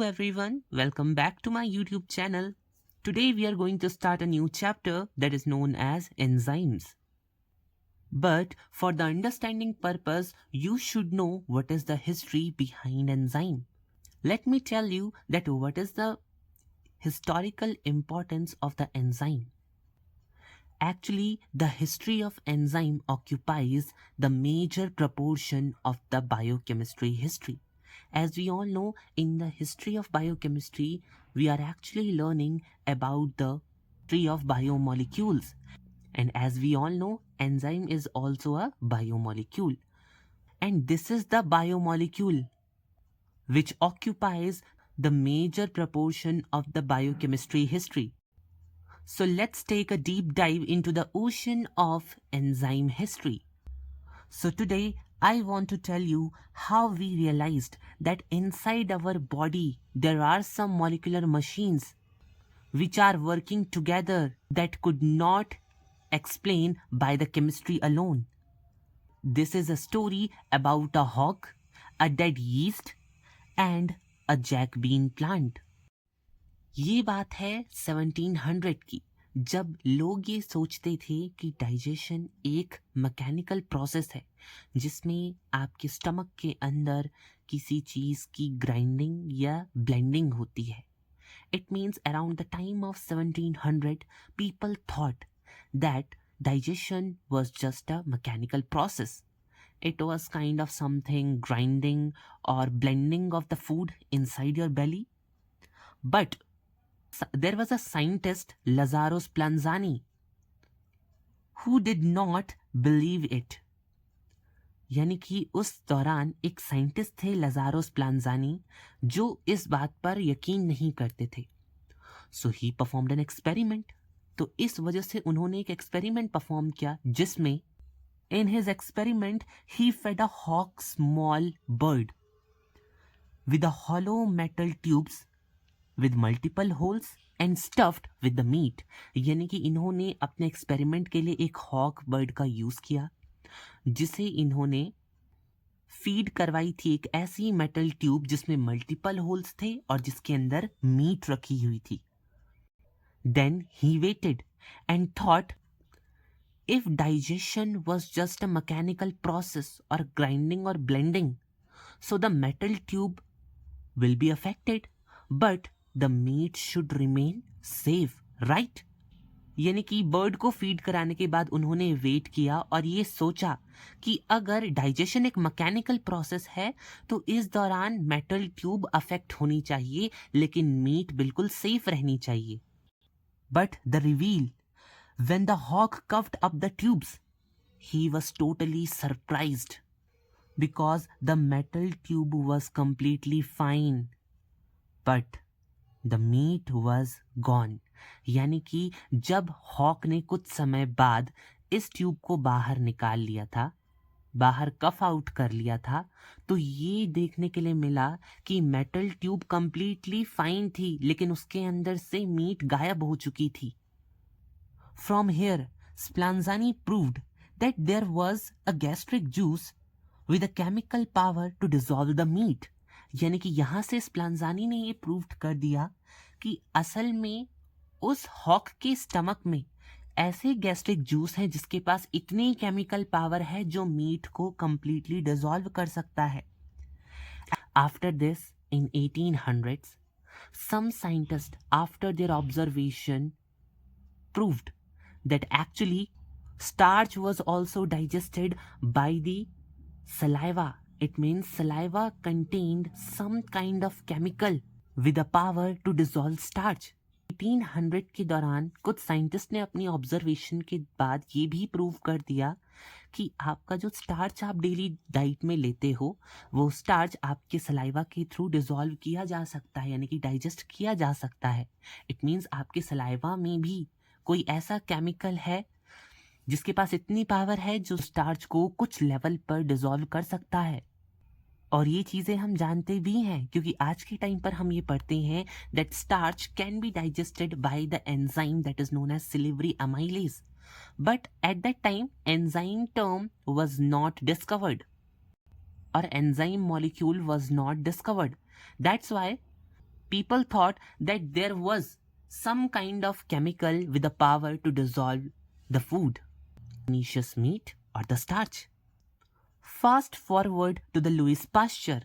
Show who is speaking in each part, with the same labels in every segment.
Speaker 1: everyone, welcome back to my YouTube channel. Today we are going to start a new chapter that is known as enzymes. But for the understanding purpose, you should know what is the history behind enzyme. Let me tell you that what is the historical importance of the enzyme. Actually, the history of enzyme occupies the major proportion of the biochemistry history. As we all know, in the history of biochemistry, we are actually learning about the history of biomolecules. And as we all know, enzyme is also a biomolecule. And this is the biomolecule which occupies the major proportion of the biochemistry history. So let's take a deep dive into the ocean of enzyme history. So today I want to tell you how we realized that inside our body there are some molecular machines which are working together that could not explain by the chemistry alone. This is a story about a hawk, a dead yeast and a jack bean plant. ये बात है 1700 की, जब लोग ये सोचते थे कि डाइजेशन एक मैकेनिकल प्रोसेस है जिसमें आपके स्टमक के अंदर किसी चीज़ की ग्राइंडिंग या ब्लेंडिंग होती है. It means around the time of 1700 people thought that digestion was just a mechanical process. It was kind of something grinding or blending of the food inside your belly. But there was a scientist, Lazzaro Spallanzani, who did not believe it. यानी कि उस दौरान एक scientist थे Lazaro स्प्लांजानी जो इस बात पर यकीन नहीं करते थे. सो ही परफॉर्म्ड एन एक्सपेरिमेंट. तो इस वजह से उन्होंने एक एक्सपेरिमेंट परफॉर्म किया जिसमें in his experiment he fed a hawk small bird with a hollow metal tubes with multiple holes and stuffed with the meat. यानी कि इन्होंने अपने एक्सपेरिमेंट के लिए एक हॉक बर्ड का यूज़ किया जिसे इन्होंने फीड करवाई थी एक ऐसी मेटल ट्यूब जिसमें मल्टीपल होल्स थे और जिसके अंदर मीट रखी हुई थी. Then he waited and thought if digestion was just a mechanical process or grinding or blending, so the metal tube will be affected, but the meat should remain safe, right? यानी कि bird को feed कराने के बाद उन्होंने wait किया और ये सोचा कि अगर डाइजेशन एक मैकेनिकल प्रोसेस है तो इस दौरान मेटल ट्यूब अफेक्ट होनी चाहिए लेकिन मीट बिल्कुल सेफ रहनी चाहिए. But the reveal when the hawk coughed up the tubes, he was totally surprised because the metal tube was completely fine, but the meat was gone. यानी कि जब hoc ने कुछ समय बाद इस ट्यूब को बाहर निकाल लिया था, बाहर कफ आउट कर लिया था, तो ये देखने के लिए मिला कि मेटल ट्यूब कंप्लीटली फाइन थी लेकिन उसके अंदर से मीट गायब हो चुकी थी. From here, Spallanzani proved that there was a gastric juice with a chemical power to dissolve the meat. यानी कि यहाँ से स्प्लांजानी ने ये प्रूव कर दिया कि असल में उस हॉक के स्टमक में ऐसे गैस्ट्रिक जूस है जिसके पास इतनी केमिकल पावर है जो मीट को कंप्लीटली डिसॉल्व कर सकता है. After this in 1800s, some scientists after their observation proved that actually starch was also digested by the saliva. It means saliva contained some kind of chemical with the power to dissolve starch. 1800 के दौरान कुछ scientist ने अपनी observation के बाद ये भी prove कर दिया कि आपका जो स्टार्च आप डेली डाइट में लेते हो वो स्टार्च आपके सलाइवा के थ्रू डिसॉल्व किया जा सकता है यानी कि डाइजेस्ट किया जा सकता है. इट मीन्स आपके सलाइवा में भी कोई ऐसा केमिकल है जिसके पास इतनी पावर है जो स्टार्च को कुछ लेवल पर डिसॉल्व कर सकता है. और ये चीज़ें हम जानते भी हैं क्योंकि आज के टाइम पर हम ये पढ़ते हैं that starch can be digested by the enzyme that is known as salivary amylase. But at that time enzyme term was not discovered और enzyme molecule was not discovered. That's why people thought that there was some kind of chemical with the power to dissolve the food, carbonaceous meat or the starch. Fast forward to the Louis Pasteur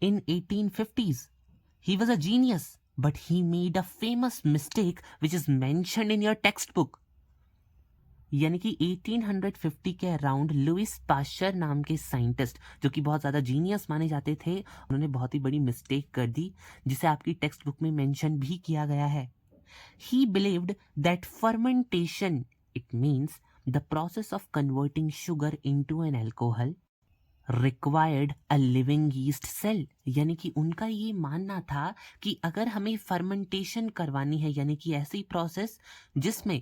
Speaker 1: in 1850s. He was a genius, but he made a famous mistake which is mentioned in your textbook. यानी कि 1850 के around Louis Pasteur नाम के scientist जो कि बहुत ज़्यादा genius माने जाते थे, उन्होंने बहुत ही बड़ी मिस्टेक कर दी जिसे आपकी टेक्स्ट बुक में मेंशन भी किया गया है. He believed that fermentation it means the process of converting sugar into an alcohol required a living yeast cell. यानी कि उनका ये मानना था कि अगर हमें फर्मेंटेशन करवानी है, यानी कि ऐसी प्रोसेस जिसमें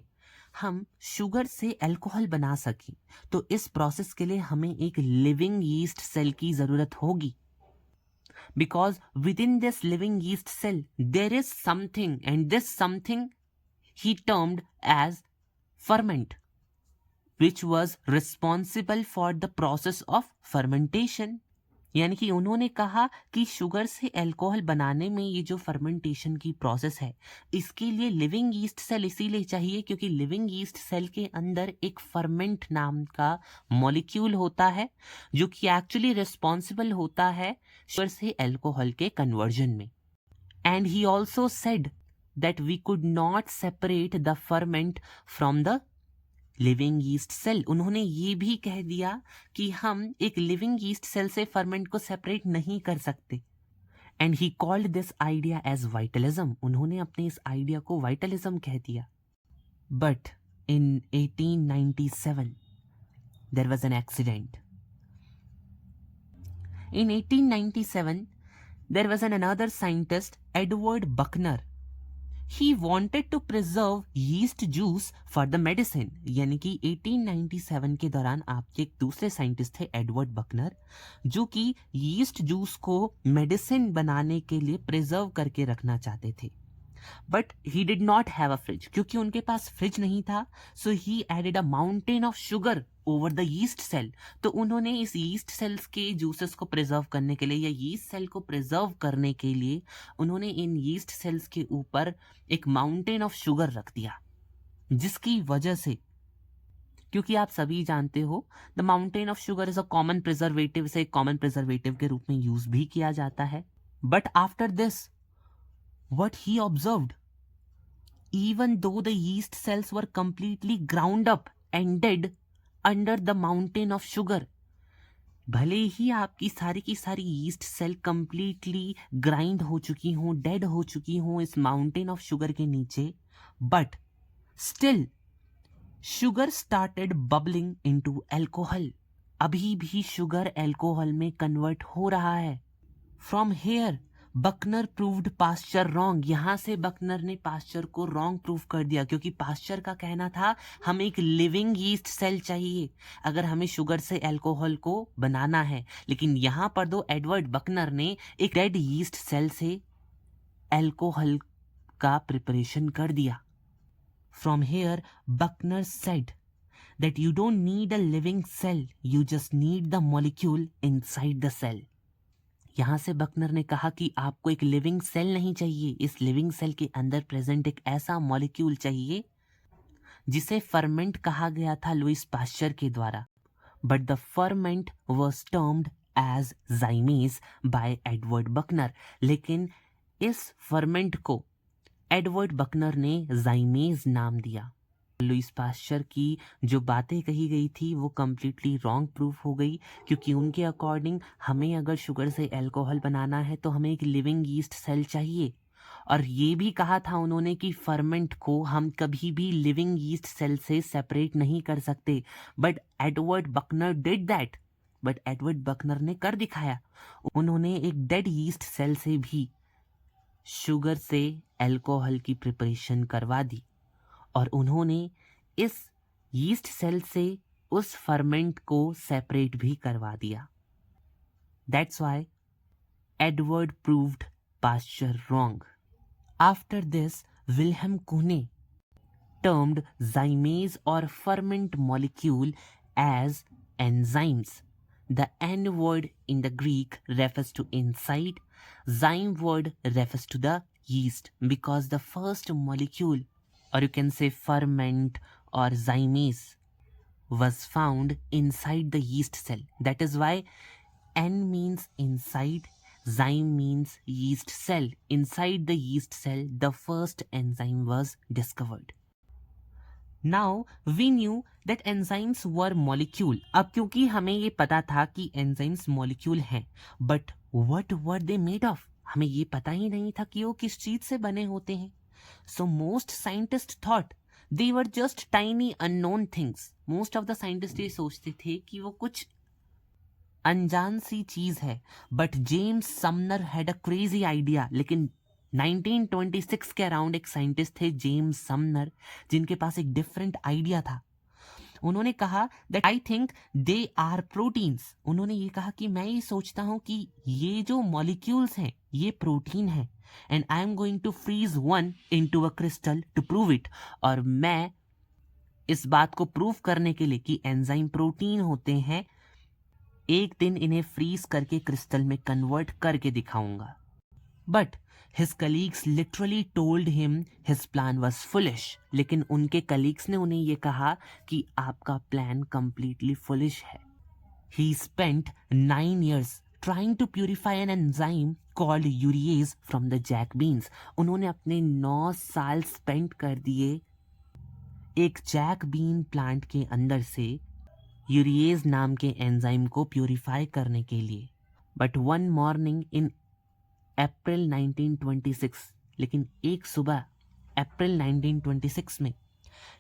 Speaker 1: हम शुगर से अल्कोहल बना सकें, तो इस प्रोसेस के लिए हमें एक लिविंग यीस्ट सेल की ज़रूरत होगी. Because within this living yeast cell there is something, and this something he termed as ferment, which was responsible for the process of fermentation. यानी कि उन्होंने कहा कि शुगर से अल्कोहल बनाने में ये जो फर्मेंटेशन की प्रोसेस है, इसके लिए लिविंग यीस्ट सेल इसीलिए चाहिए क्योंकि लिविंग यीस्ट सेल के अंदर एक फर्मेंट नाम का मॉलिक्यूल होता है जो कि एक्चुअली रिस्पॉन्सिबल होता है शुगर से अल्कोहल के कन्वर्जन में. And he also said that we could not separate the ferment from the living yeast cell. उन्होंने ये भी कह दिया कि हम एक लिविंग यीस्ट सेल से फर्मेंट को सेपरेट नहीं कर सकते. And he called this idea as vitalism. उन्होंने अपने इस आइडिया को वाइटलिज्म कह दिया. But in 1897 there was an accident. In 1897 there was an another scientist, Edward Buchner. He wanted to preserve yeast juice for the medicine. यानी कि 1897 के दौरान आपके एक दूसरे साइंटिस्ट थे एडवर्ड बकनर, जो कि यीस्ट जूस को मेडिसिन बनाने के लिए प्रिजर्व करके रखना चाहते थे. But he did not have a fridge. क्योंकि उनके पास फ्रिज नहीं था, so he added a mountain of sugar over the yeast cell. तो उन्होंने इस यीस्ट सेल्स के जूसेस को प्रिजर्व करने के लिए या यीस्ट सेल को प्रिजर्व करने के लिए उन्होंने इन यीस्ट सेल्स के ऊपर एक माउंटेन ऑफ शुगर रख दिया, जिसकी वजह से, क्योंकि आप सभी जानते हो the mountain of sugar is a common preservative, से कॉमन प्रिजर्वेटिव के रूप में यूज भी किया जाता है. But after this what he observed, even though the yeast cells were completely ground up and dead under the mountain of sugar, भले ही आपकी सारी की सारी यीस्ट सेल कंप्लीटली ग्राइंड हो चुकी हों, डेड हो चुकी हों इस माउंटेन ऑफ शुगर के नीचे, but still sugar started bubbling into alcohol. अभी भी शुगर अल्कोहल में कन्वर्ट हो रहा है. From here Buchner proved Pasteur wrong. यहां से बकनर ने पास्चर को रॉन्ग प्रूव कर दिया, क्योंकि पास्चर का कहना था हमें एक लिविंग यीस्ट सेल चाहिए अगर हमें शुगर से अल्कोहल को बनाना है. लेकिन यहां पर दो एडवर्ड बकनर ने एक डेड यीस्ट सेल से अल्कोहल का प्रिपरेशन कर दिया. From here Buchner said that you don't need a living cell, you just need the molecule inside the cell. यहां से बकनर ने कहा कि आपको एक लिविंग सेल नहीं चाहिए, इस लिविंग सेल के अंदर प्रेजेंट एक ऐसा मॉलिक्यूल चाहिए जिसे फर्मेंट कहा गया था लुइस पाश्चर के द्वारा. But the ferment was termed as zymase by Edward Buchner. लेकिन इस फर्मेंट को एडवर्ड बकनर ने जाइमेज नाम दिया. लुइस पाश्चर की जो बातें कही गई थी वो कम्प्लीटली रॉन्ग प्रूफ हो गई, क्योंकि उनके अकॉर्डिंग हमें अगर शुगर से अल्कोहल बनाना है तो हमें एक लिविंग यीस्ट सेल चाहिए. और ये भी कहा था उन्होंने कि फर्मेंट को हम कभी भी लिविंग यीस्ट सेल से सेपरेट नहीं कर सकते. But Edward Buchner did that. But Edward Buchner ने कर दिखाया. उन्होंने एक डेड यीस्ट सेल से भी शुगर से अल्कोहल की प्रिपरेशन करवा दी और उन्होंने इस यीस्ट सेल से उस फर्मेंट को सेपरेट भी करवा दिया. That's why Edward proved Pasteur wrong. After this Wilhelm Kuhne termed zymase और ferment molecule as enzymes. The N word in the Greek refers to inside, zyme word refers to the yeast because the first molecule, or you can say ferment or zymase, was found inside the yeast cell. That is why N means inside, zyme means yeast cell. Inside the yeast cell, the first enzyme was discovered. Now we knew that enzymes were molecule. अब क्योंकि हमें ये पता था कि enzymes molecule हैं, but what were they made of? हमें ये पता ही नहीं था कि वो किस चीज से बने होते हैं. So most scientists thought they were just tiny unknown things. Most of the scientists ये सोचते थे कि वो कुछ अनजान सी चीज है. But James Sumner had a crazy idea. लेकिन 1926 के अराउंड एक साइंटिस्ट थे जेम्स समनर, जिनके पास एक डिफरेंट आइडिया था. उन्होंने कहा that I think they are proteins. उन्होंने ये कहा कि मैं ये सोचता हूं कि ये जो मॉलिक्यूल्स हैं ये प्रोटीन है, and I am going to freeze one into a crystal to prove it. और मैं इस बात को प्रूव करने के लिए कि एंजाइम प्रोटीन होते हैं, एक दिन इन्हें फ्रीज करके क्रिस्टल में कन्वर्ट करके दिखाऊंगा. But his colleagues literally told him his plan was foolish. लेकिन उनके कलीग्स ने उन्हें यह कहा कि आपका प्लान कंप्लीटली फुलिश है. He spent 9 years trying to purify an enzyme called urease from the jack beans. उन्होंने अपने 9 साल स्पेंड कर दिए एक जैक बीन प्लांट के अंदर से यूरिएज नाम के एंजाइम को प्यूरिफाई करने के लिए. But one morning in April 1926, लेकिन एक सुबह अप्रैल 1926 में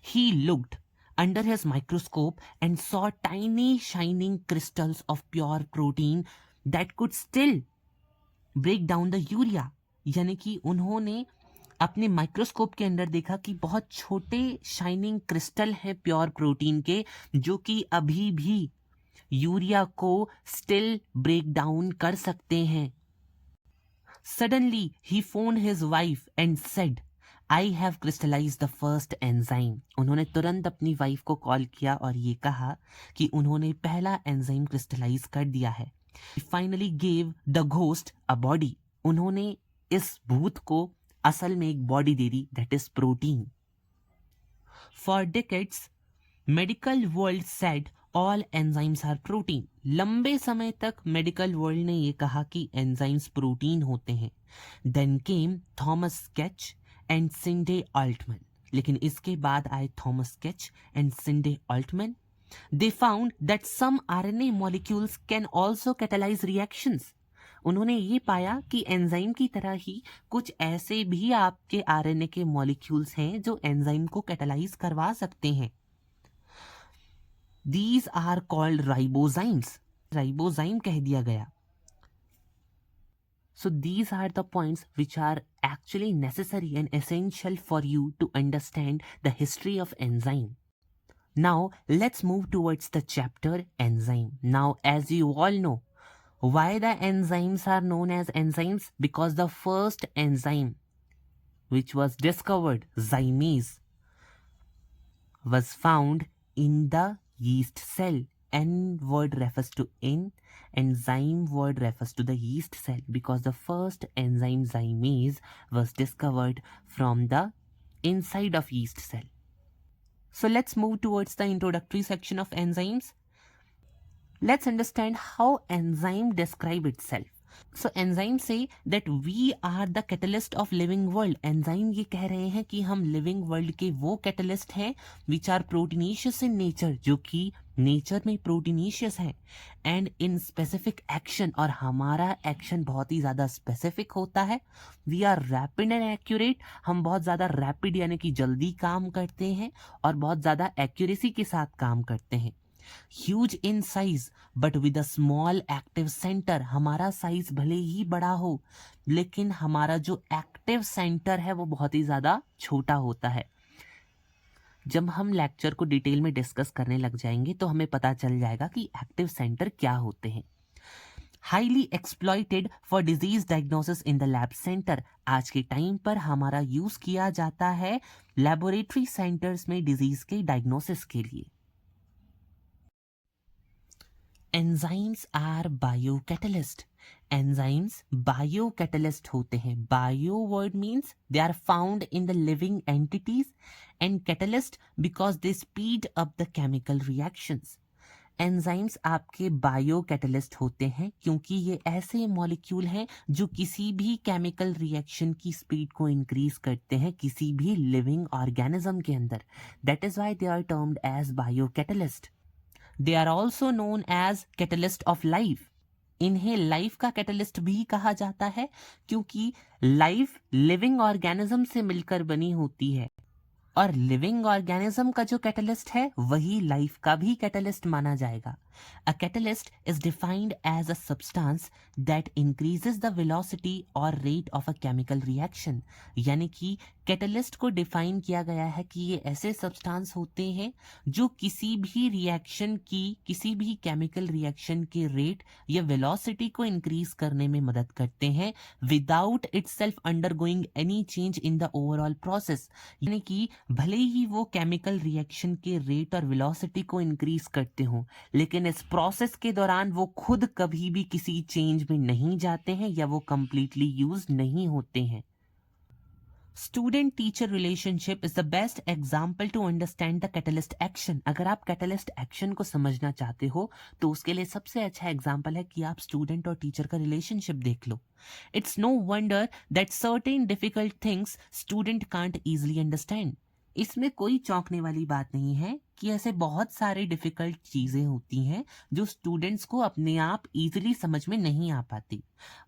Speaker 1: he looked under his microscope and saw tiny shining crystals of pure protein that could still break down the urea. यानी कि उन्होंने अपने माइक्रोस्कोप के अंदर देखा कि बहुत छोटे शाइनिंग क्रिस्टल है प्योर प्रोटीन के, जो कि अभी भी यूरिया को स्टिल ब्रेक डाउन कर सकते हैं. Suddenly he found his wife and said I have crystallised the first enzyme. उन्होंने तुरंत अपनी वाइफ को कॉल किया और ये कहा कि उन्होंने पहला एंजाइम क्रिस्टलाइज कर दिया है. Finally gave the ghost a body. उन्होंने इस भूत को असल में एक बॉडी दे दी, that is protein. For decades medical world said all enzymes are protein. लंबे समय तक मेडिकल वर्ल्ड ने यह कहा कि एंजाइम्स प्रोटीन होते हैं. Then came Thomas sketch and Sinde Altman. लेकिन इसके बाद आए Thomas sketch and Sinde Altman. They found that some RNA molecules can also catalyse reactions. उन्होंने ये पाया कि एंजाइम की तरह ही कुछ ऐसे भी आपके आरएनए के मॉलिक्यूल्स हैं जो एंजाइम को कैटालाइज करवा सकते हैं. These are called ribozymes. Ribozyme कह दिया गया. So these are the points which are actually necessary and essential for you to understand the history of enzyme. Now let's move towards the chapter enzyme. Now as you all know, why the enzymes are known as enzymes? Because the first enzyme which was discovered, zymase, was found in the yeast cell. N word refers to in and zyme word refers to the yeast cell, because the first enzyme zymase was discovered from the inside of yeast cell. So let's move towards the introductory section of enzymes. Let's understand how enzyme describe itself. So enzyme say that we are the catalyst of living world. Enzyme ये कह रहे हैं कि हम living world के वो catalyst हैं which are proteinaceous in nature, जो कि nature में proteinaceous है, and in specific action. और हमारा action बहुत ही ज़्यादा specific होता है. We are rapid and accurate. हम बहुत ज़्यादा rapid यानी कि जल्दी काम करते हैं और बहुत ज़्यादा accuracy के साथ काम करते हैं. Huge in size but with a small active centre. हमारा साइज भले ही बड़ा हो लेकिन हमारा जो एक्टिव सेंटर है वो बहुत ही ज्यादा छोटा होता है. जब हम लेक्चर को डिटेल में डिस्कस करने लग जाएंगे तो हमें पता चल जाएगा कि एक्टिव सेंटर क्या होते हैं. Highly exploited for disease diagnosis in the lab centre. आज के टाइम पर हमारा यूज किया जाता है लेबोरेटरी सेंटर्स में डिजीज के डायग्नोसिस के लिए. Enzymes are biocatalyst. Enzymes biocatalyst होते हैं। Bio word means they are found in the living entities and catalyst because they speed up the chemical reactions. Enzymes आपके बायो कैटलिस्ट होते हैं क्योंकि ये ऐसे मॉलिक्यूल हैं जो किसी भी केमिकल रिएक्शन की स्पीड को इंक्रीज करते हैं किसी भी लिविंग ऑर्गेनिज्म के अंदर। That is why they are termed as bio catalyst. They are also known as catalyst of life. इन्हें लाइफ का कैटलिस्ट भी कहा जाता है क्योंकि लाइफ लिविंग ऑर्गेनिज्म से मिलकर बनी होती है और लिविंग ऑर्गेनिज्म का जो कैटलिस्ट है वही लाइफ का भी कैटलिस्ट माना जाएगा। A catalyst is defined as a substance that increases the velocity और rate of a chemical reaction. यानी कि कैटलिस्ट को डिफाइन किया गया है कि ये ऐसे सब्सटेंस होते हैं जो किसी भी रिएक्शन की किसी भी केमिकल रिएक्शन के रेट या वेलोसिटी को इंक्रीज करने में मदद करते हैं without itself undergoing any change in the overall process. यानी कि भले ही वो केमिकल रिएक्शन के रेट और वेलोसिटी को इंक्रीज करते हो लेकिन इस प्रोसेस के दौरान वो खुद कभी भी किसी चेंज में नहीं जाते हैं या वो कंप्लीटली यूज नहीं होते हैं। Student teacher relationship is the best example to understand the catalyst action. अगर आप कैटलिस्ट एक्शन को समझना चाहते हो तो उसके लिए सबसे अच्छा एग्जाम्पल है कि आप स्टूडेंट और टीचर का रिलेशनशिप देख लो। It's no wonder that certain difficult things student can't easily understand. इसमें कोई चौंकने वाली बात नहीं है कि ऐसे बहुत सारे डिफिकल्ट चीजें होती हैं जो स्टूडेंट्स को अपने आप इजीली समझ में नहीं आ पाती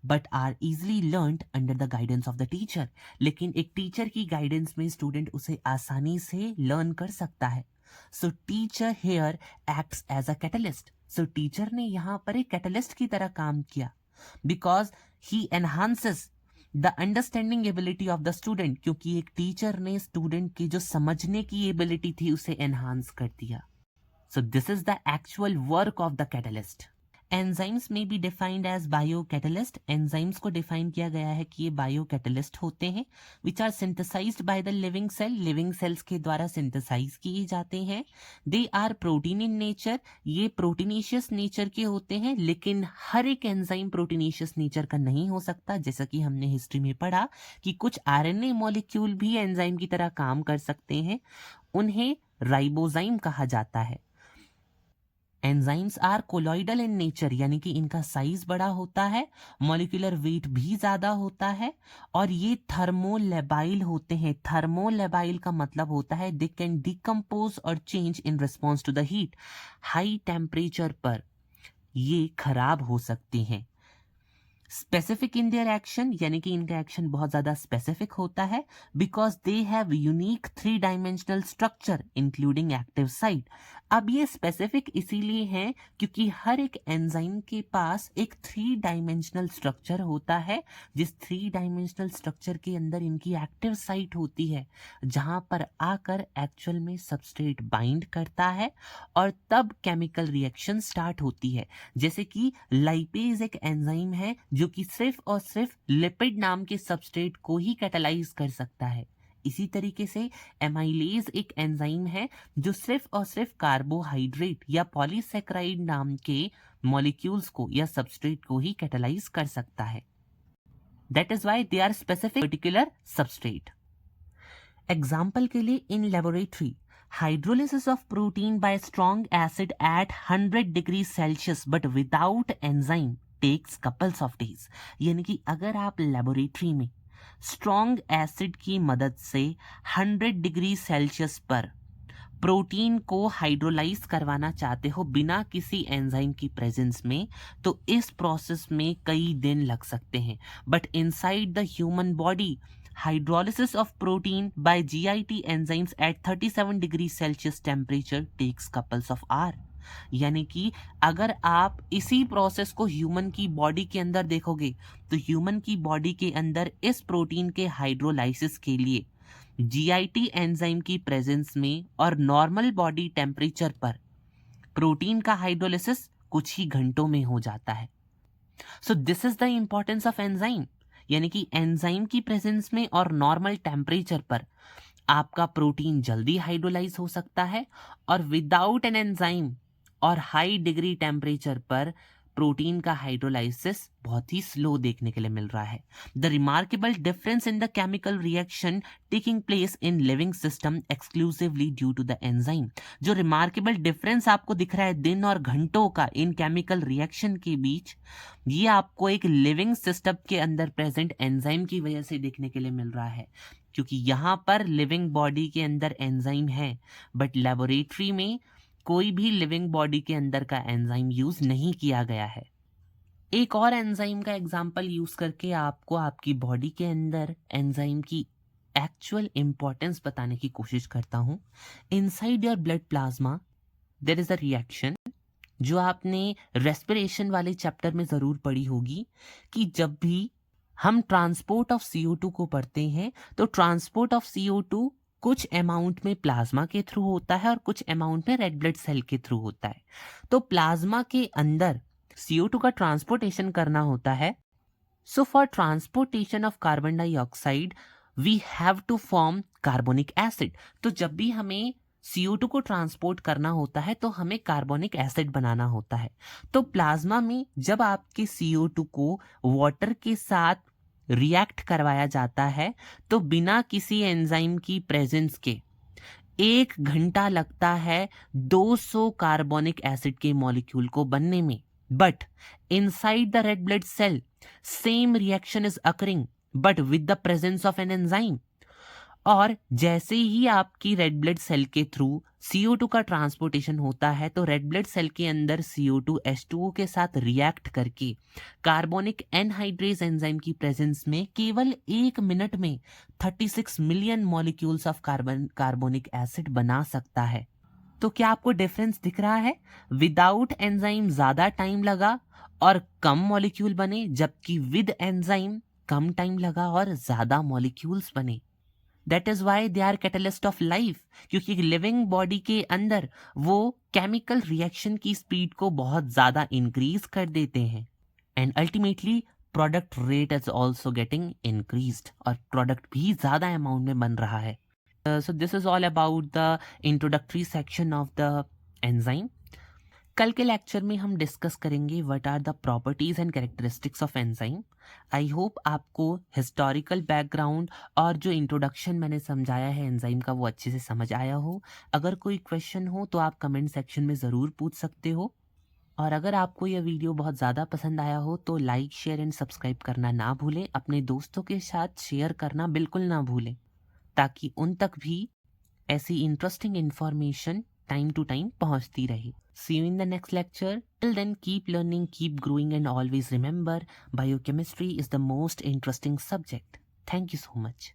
Speaker 1: but are easily learned under the guidance of the teacher. लेकिन एक टीचर की गाइडेंस में स्टूडेंट उसे आसानी से लर्न कर सकता है। So teacher here acts as a catalyst. So teacher ने यहाँ पर एक कैटलिस्ट की तरह काम किया because he enhances the understanding ability of the student. क्योंकि एक टीचर ने स्टूडेंट की जो समझने की एबिलिटी थी उसे एनहांस कर दिया। So this is the actual work of the catalyst. Enzymes में be defined as bio catalyst. Enzymes को डिफाइन किया गया है कि ये बायो कैटलिस्ट होते हैं which are synthesised by the living cell. Living cells के द्वारा सिंथेसाइज किए जाते हैं। They are protein in nature. ये प्रोटीनेशियस नेचर के होते हैं लेकिन हर एक एंजाइम प्रोटीनेशियस नेचर का नहीं हो सकता। जैसा कि हमने हिस्ट्री में पढ़ा कि कुछ आरएनए मॉलिक्यूल भी एंजाइम की तरह काम कर सकते हैं। उन्हें राइबोजाइम कहा जाता है। Enzymes are colloidal in nature यानी कि इनका साइज बड़ा होता है, मॉलिक्यूलर वेट भी ज्यादा होता है और ये थर्मोलेबाइल होते हैं। थर्मोलेबाइल का मतलब होता है दे कैन डिकम्पोज और change in response to the heat. High temperature पर ये खराब हो सकते हैं। स्पेसिफिक इन देयर एक्शन यानी कि इनका एक्शन बहुत ज्यादा स्पेसिफिक होता है because they have unique 3 dimensional structure including active site. अब ये स्पेसिफिक इसीलिए है क्योंकि हर एक एंजाइम के पास एक 3 डायमेंशनल स्ट्रक्चर होता है जिस 3 डायमेंशनल स्ट्रक्चर के अंदर इनकी एक्टिव साइट होती है जहां पर आकर एक्चुअल में सबस्ट्रेट बाइंड करता है और तब केमिकल रिएक्शन स्टार्ट होती है। जैसे कि लाइपेज एक एंजाइम है जो कि सिर्फ और सिर्फ लिपिड नाम के सबस्ट्रेट को ही कैटालाइज कर सकता है। इसी तरीके से एमाइलेज एक एंजाइम है जो सिर्फ और सिर्फ कार्बोहाइड्रेट या पॉलीसैकेराइड नाम के मॉलिक्यूल्स को या सबस्ट्रेट को ही कैटालाइज कर सकता है। That is why they are specific particular substrate. Example के लिए in laboratory hydrolysis of protein by strong acid at 100 degree Celsius but without enzyme takes couples of days. यानी कि अगर आप लेबोरेटरी में स्ट्रॉन्ग एसिड की मदद से 100 डिग्री सेल्सियस पर प्रोटीन को हाइड्रोलाइज करवाना चाहते हो बिना किसी एंजाइम की प्रेजेंस में तो इस प्रोसेस में कई दिन लग सकते हैं। But inside the human body hydrolysis of protein by GIT enzymes at 37 degree Celsius temperature takes couples of hour। यानी कि अगर आप इसी प्रोसेस को ह्यूमन की बॉडी के अंदर देखोगे तो ह्यूमन की बॉडी के अंदर इस प्रोटीन के हाइड्रोलाइसिस के लिए GIT एंजाइम की प्रेजेंस में और नॉर्मल बॉडी टेम्परेचर पर प्रोटीन का हाइड्रोलिसिस कुछ ही घंटों में हो जाता है। So this is the importance of enzyme. यानी कि एंजाइम की प्रेजेंस में और नॉर्मल टेम्परेचर पर आपका प्रोटीन जल्दी हाइड्रोलाइज हो सकता है और विदाउट एन एंजाइम और हाई डिग्री टेम्परेचर पर प्रोटीन का हाइड्रोलाइसिस बहुत ही स्लो देखने के लिए मिल रहा है। The remarkable difference in the chemical reaction taking place in living system exclusively due to the enzyme. जो रिमार्केबल डिफरेंस आपको दिख रहा है दिन और घंटों का इन केमिकल रिएक्शन के बीच, ये आपको एक लिविंग सिस्टम के अंदर प्रेजेंट एंजाइम की वजह से देखने के लिए मिल रहा है, क्योंकि यहाँ पर लिविंग बॉडी के अंदर एंजाइम है, बट लेबोरेटरी में कोई भी लिविंग बॉडी के अंदर का एंजाइम यूज नहीं किया गया है। एक और एंजाइम का एग्जांपल यूज करके आपको आपकी बॉडी के अंदर एंजाइम की एक्चुअल इंपॉर्टेंस बताने की कोशिश करता हूं। Inside your blood plasma there is a reaction जो आपने रेस्पिरेशन वाले चैप्टर में जरूर पढ़ी होगी, कि जब भी हम ट्रांसपोर्ट ऑफ CO2 को पढ़ते हैं तो ट्रांसपोर्ट ऑफ CO2 कुछ अमाउंट में प्लाज्मा के थ्रू होता है और कुछ अमाउंट में रेड ब्लड सेल के थ्रू होता है। तो प्लाज्मा के अंदर CO2 का ट्रांसपोर्टेशन करना होता है। So for transportation of carbon dioxide we have to form carbonic acid. तो जब भी हमें CO2 को ट्रांसपोर्ट करना होता है तो हमें कार्बोनिक एसिड बनाना होता है। तो प्लाज्मा में जब आपके CO2 को वाटर के साथ रिएक्ट करवाया जाता है तो बिना किसी एंजाइम की प्रेजेंस के 1 घंटा लगता है 200 कार्बोनिक एसिड के मॉलिक्यूल को बनने में। But inside the red blood cell same reaction is occurring but with the presence of an enzyme. और जैसे ही आपकी रेड ब्लड सेल के थ्रू CO2 का ट्रांसपोर्टेशन होता है तो रेड ब्लड सेल के अंदर CO2 H2O के साथ रिएक्ट करके कार्बोनिक एनहाइड्रेज एंजाइम की प्रेजेंस में केवल 1 मिनट में 36 million molecules of carbonic acid बना सकता है। तो क्या आपको डिफरेंस दिख रहा है? विदाउट एंजाइम ज्यादा टाइम लगा और कम मॉलिक्यूल बने, जबकि विद एंजाइम कम टाइम लगा और ज्यादा मॉलिक्यूल्स बने। That is why they are catalyst of life, क्योंकि लिविंग बॉडी के अंदर वो केमिकल रिएक्शन की स्पीड को बहुत ज्यादा इंक्रीज कर देते हैं and ultimately product rate is also getting increased और प्रोडक्ट भी ज्यादा अमाउंट में बन रहा है। So this is all about the introductory section of the enzyme. कल के लेक्चर में हम डिस्कस करेंगे what are the properties and characteristics of enzyme. I hope आपको हिस्टोरिकल बैकग्राउंड और जो इंट्रोडक्शन मैंने समझाया है एंजाइम का वो अच्छे से समझ आया हो। अगर कोई क्वेश्चन हो तो आप कमेंट सेक्शन में ज़रूर पूछ सकते हो। और अगर आपको यह वीडियो बहुत ज़्यादा पसंद आया हो तो लाइक शेयर एंड सब्सक्राइब करना ना भूलें। अपने दोस्तों के साथ शेयर करना बिल्कुल ना भूलें, ताकि उन तक भी ऐसी interesting information time to time पहुंचती रहे। See you in the next lecture. Till then, keep learning, keep growing, and always remember, biochemistry is the most interesting subject. Thank you so much.